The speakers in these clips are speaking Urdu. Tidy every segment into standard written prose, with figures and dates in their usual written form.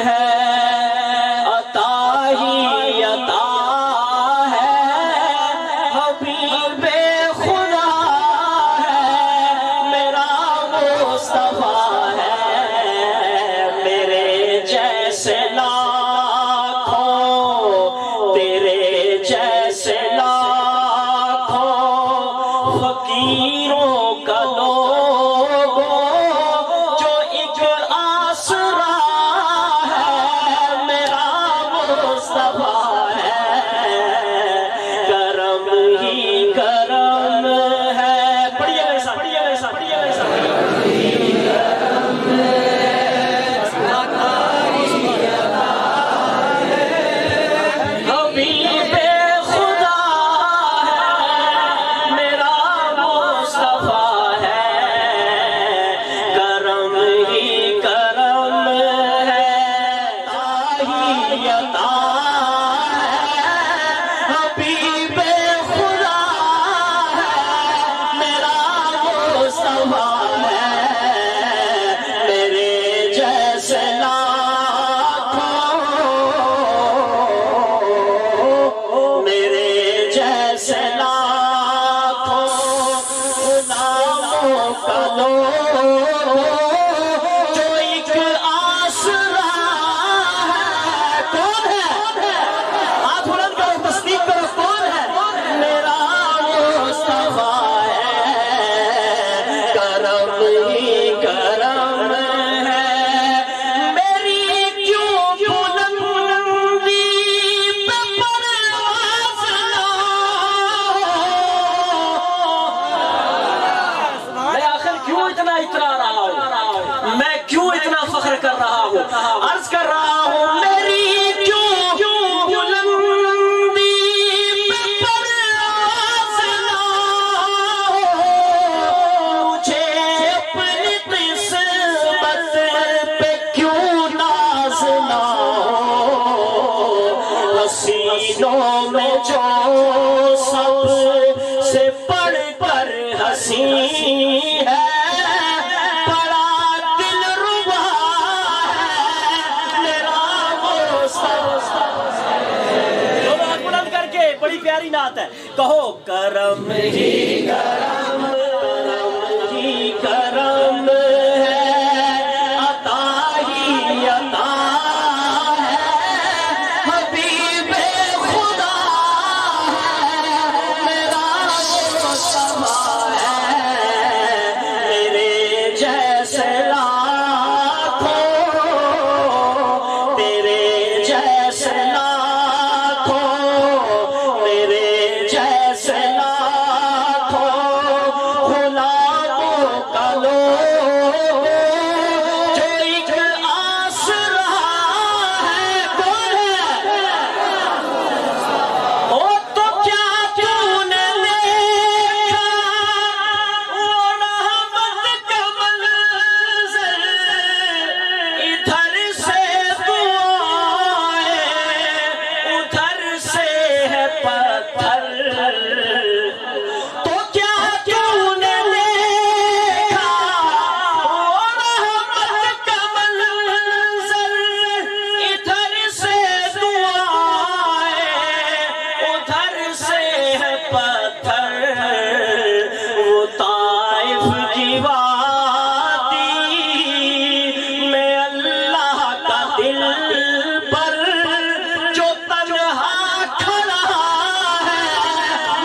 ہے عطا ہی عطا ہے حبیب خدا ہے میرا مصطفیٰ ہے میرے جیسے لاکھوں تیرے جیسے لاکھوں فقیروں کا لوگوں جو ایک آسرا ہے میرا مصطفیٰ ہے کرم ہی کرم ہے پڑھیے ویسا پڑھیے ویسا پڑھیے ویسا حبیب خدا ہے میرا مصطفیٰ ہے کرم ہی کرم ہے عطا ہے حبیب خدا ہے میرا مصطفیٰ ہے میرے جیسے لاکھوں میرے جیسے لاکھوں غلاموں کا لوگوں جو ایک آسرا ہے کون ہے ہاتھ بلند کرو تصدیق کرو کون ہے میرا مصطفیٰ ہے کرم ہی کرم ہے میری کیوں بلندی پہ پرواز نہ ہو میں آخر کیوں اتنا اترا رہا ہوں میں کیوں اتنا فخر کر رہا ہوں عرض کر رہا ہوں میری کیوں بلندی پہ پرواز نہ ہو مجھے اپنی قسمت پہ کیوں ناز نہ ہو حسینوں میں جو سب سے بڑھ کر حسین ہے بڑا دل ربا ہے میرا مصطفیٰ دونوں ہاتھ بلند کر کے بڑی پیاری نعت ہے کہو کرم ہی کرم ہی کرم ہے عطا ہی عطا ہے حبیب خدا ہے میرا مصطفیٰ ہے میرے جیسے لاکھوں تیرے جیسے لاکھوں میرے جیسے لاکھوں غلاموں کا لوگوں جو ایک آسرا ہے کون ہے او تو کیا کیوں نے دیکھا وہ رحمت کا منظر ادھر سے دعائیں ادھر سے ہے پتھر تو کیا کیوں نے دیکھا وہ رحمت کا منظر ادھر سے دعائیں ادھر سے ہے پتھر وہ طائف کی وادی میں اللہ کا دل پر جو تنہا کھڑا ہے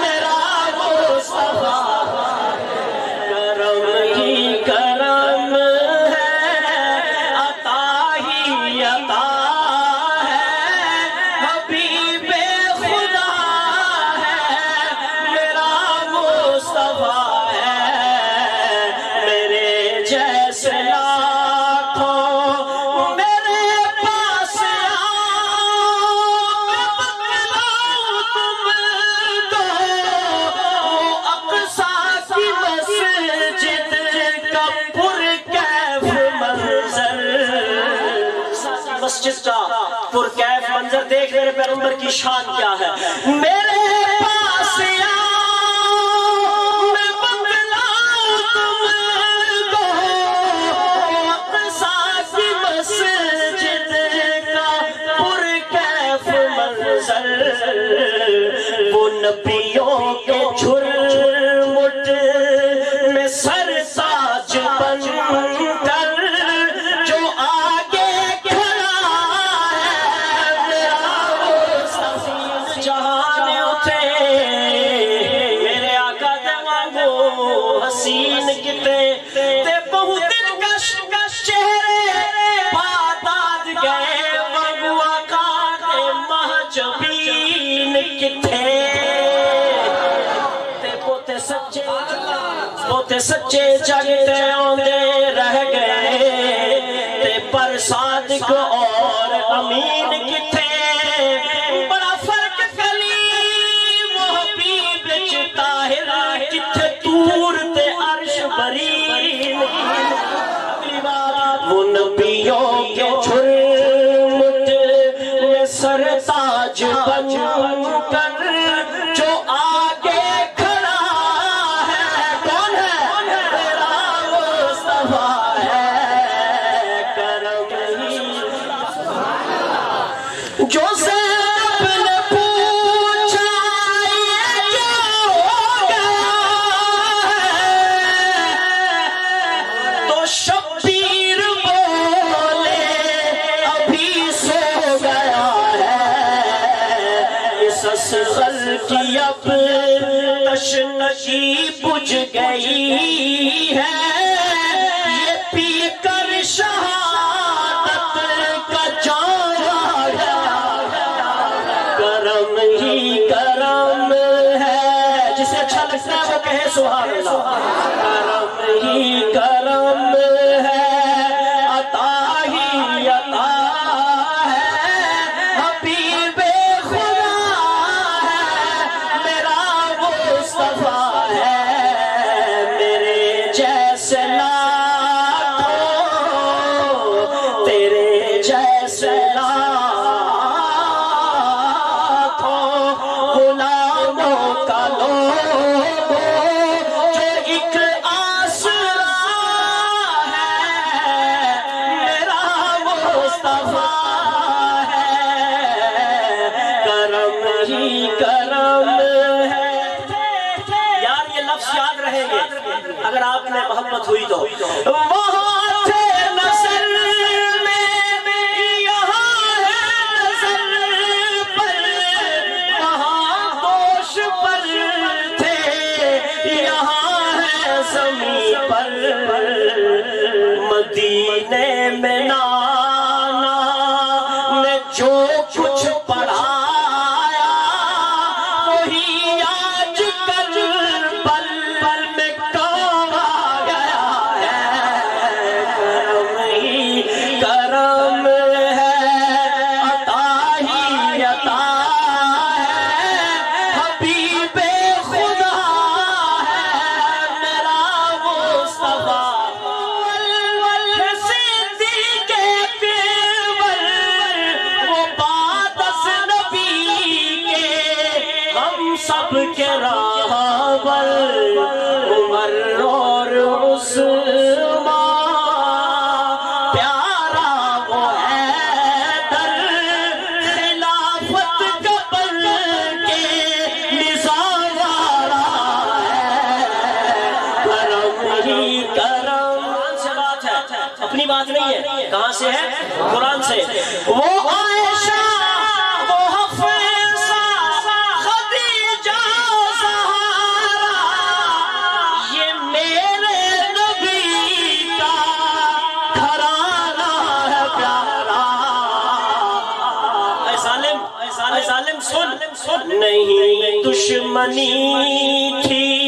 میرا مصطفیٰ کرم ہی کرم ہے عطا ہی عطا ہے حبیب خدا ہے میرا مصطفیٰ ہے میرے جیسے لاکھوں میرے پاس آؤ میں بتلاؤں تم کو وہ اقصیٰ کی مسجد کا پرکیف منظر مسجد کا پرکیف منظر دیکھ میرے پیغمبر کی شان کیا ہے میرے پاس آؤ میں بتلاؤں تم کو اقصیٰ کی مسجد تے سچے جگتے آندے رہ گئے تے پر صادق اور امین کتھے بڑا فرق کلیم و حبیب وچ طاہر کتھے طور تے عرش برین وہ نبیوں کے جھرمٹ میں سر تاج بن کر جو آگے کھڑا ہے کون ہے میرا مصطفیٰ ہے کرم ہی جو زینب نے پوچھا یہ کیا ہو گیا ہے تو شبیر بولے ابھی سو گیا ہے اس اصغر کی اب تشنشی بجھ گئی ہے یہ پی کر شہادت کا جام گیا کرم ہی کرم ہے جسے اچھا لگتا ہے وہ کہے سبحان اللہ کرم ہی کرم ہے عطا ہی عطا ہے حبیب خدا ہے میرا مصطفیٰ ہے میرے جیسے لاکھوں تیرے جیسے لاکھوں غلاموں کا لوگو جو ایک آسرا ہے میرا مصطفیٰ ہے کرم ہی کرم ہے یار یہ لفظ یاد رہیں گے اگر آپ نے محبت ہوئی تو وہاں تھے نظر میں یہاں ہے نظر پر وہاں دوش پر تھے یہاں ہے زمین پر مدینے میں نانا نے جو کچھ پڑھایا وہی آج کل پل پل میں کہا گیا ہے کرم ہی کرم ہے عطا ہی عطا ہے حبیب خدا ہے میرا مصطفیٰ صدیق اکبر وہ بعد از نبی کے ہم سب کے راہبر عمر اور عثمان پیارا وہ حیدر خلافت قبر کے نظام والا ہے کرم ہی کرم قرآن سے بات ہے اپنی بات نہیں ہے کہاں سے ہے قرآن سے وہ عائشہ وہ حفصہ خدیجہ زہرا یہ میرے نبی کا گھرانہ ہے پیارا اے ظالم سن نہیں دشمنی تھی